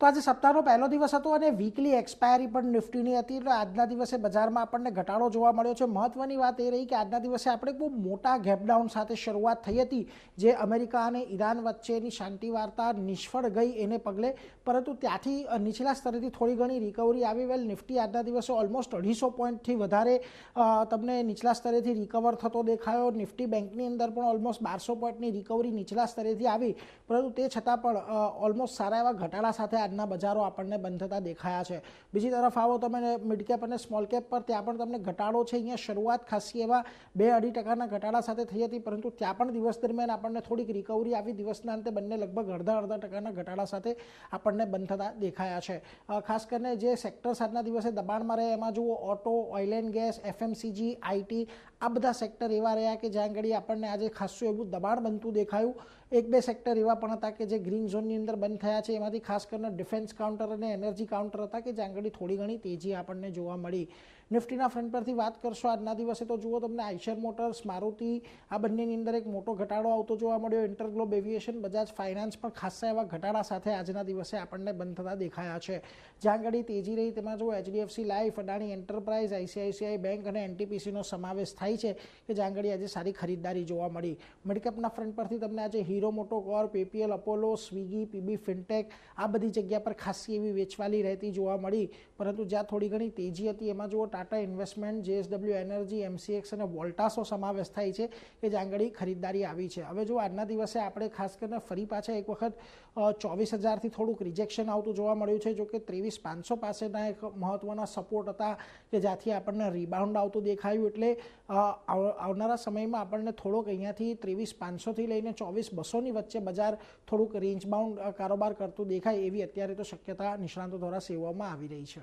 તો આજે સપ્તાહનો પહેલો દિવસ હતો અને વીકલી એક્સપાયરી પણ નિફ્ટીની હતી, એટલે આજના દિવસે બજારમાં આપણને ઘટાડો જોવા મળ્યો છે. મહત્વની વાત એ રહી કે આજના દિવસે આપણે બહુ મોટા ગેપડાઉન સાથે શરૂઆત થઈ હતી, જે અમેરિકા અને ઈરાન વચ્ચેની શાંતિ વાર્તા નિષ્ફળ ગઈ એને પગલે, પરંતુ ત્યાંથી નીચલા સ્તરેથી થોડી ઘણી રિકવરી આવી. વેલ, નિફ્ટી આજના દિવસે ઓલમોસ્ટ 250 પોઈન્ટથી વધારે તમને નીચલા સ્તરેથી રિકવર થતો દેખાયો. નિફ્ટી બેંકની અંદર પણ ઓલમોસ્ટ 1200 પોઈન્ટની રિકવરી નીચલા સ્તરેથી આવી, પરંતુ તે છતાં પણ ઓલમોસ્ટ સારા એવા ઘટાડા સાથે આજના બજારો આપણને બંધ થતા દેખાયા છે. બીજી તરફ આવો તમે મિડ કેપ અને સ્મોલ કેપ પર, ત્યાં પણ તમને ઘટાડો છે. અહીંયા શરૂઆત ખાસી એવા 2-2.5% ઘટાડા સાથે થઈ હતી, પરંતુ ત્યાં પણ દિવસ દરમિયાન આપણને થોડીક રિકવરી આવી. દિવસના અંતે બંને લગભગ અડધા ટકાના ઘટાડા સાથે આપણને બંધ થતા દેખાયા છે. ખાસ કરીને જે સેક્ટર્સ આજના દિવસે દબાણમાં રહે એમાં જુઓ, auto, oil and gas, FMCG, IT, આ બધા સેક્ટર એવા રહ્યા કે જ્યાં આગળ આપણને આજે ખાસું એવું દબાણ બનતું દેખાયું. 1-2 સેક્ટર એવા પણ હતા કે જે ગ્રીન ઝોનની અંદર બંધ થયા છે. એમાંથી ખાસ કરીને ડિફેન્સ કાઉન્ટર અને એનર્જી કાઉન્ટર હતા કે જ્યાં આગળ થોડી ઘણી તેજી આપણને જોવા મળી. નિફ્ટીના ફ્રન્ટ પરથી વાત કરશો આજના દિવસે તો જુઓ, તમને આઈશર મોટર્સ, મારુતિ, આ બંનેની અંદર એક મોટો ઘટાડો આવતો જોવા મળ્યો. ઇન્ટરગ્લોબ એવિએશન, બજાજ ફાઇનાન્સ પણ ખાસા એવા ઘટાડા સાથે આજના દિવસે આપણને બંધ થતા દેખાયા છે. જ્યાં આગળ તેજી રહી તેમાં જુઓ, HDFC life, Adani enterprise, ICICI bank અને એનટીપીસીનો સમાવેશ થાય છે કે જ્યાં આગળ આજે સારી ખરીદદારી જોવા મળી. મિડકેપના ફ્રન્ટ પરથી તમને આજે hero મોટોકોર્પ, APL Apollo, Swiggy, PB fintech, આ બધી જગ્યા પર ખાસી એવી વેચવાલી રહેતી જોવા મળી. પરંતુ જ્યાં થોડી ઘણી તેજી હતી એમાં જુઓ, Tata investment, JSW energy, MCX અને વોલ્ટાસનો સમાવેશ થાય છે કે જ્યાં આગળ ખરીદદારી આવી છે. હવે જો આજના દિવસે આપણે ખાસ કરીને ફરી પાછા એક વખત 24,000થી થોડુંક રિજેક્શન આવતું જોવા મળ્યું છે. જોકે 23,500 પાસેના એક મહત્વના સપોર્ટ હતા કે જ્યાંથી આપણને રિબાઉન્ડ આવતું દેખાયું. એટલે આવનારા સમયમાં આપણને થોડોક અહીંયાથી 23,500થી લઈને 24,200ની વચ્ચે બજાર થોડુંક રેન્જ બાઉન્ડ કારોબાર કરતું દેખાય એવી અત્યારે તો શક્યતા નિષ્ણાંતો દ્વારા સેવવામાં આવી રહી છે.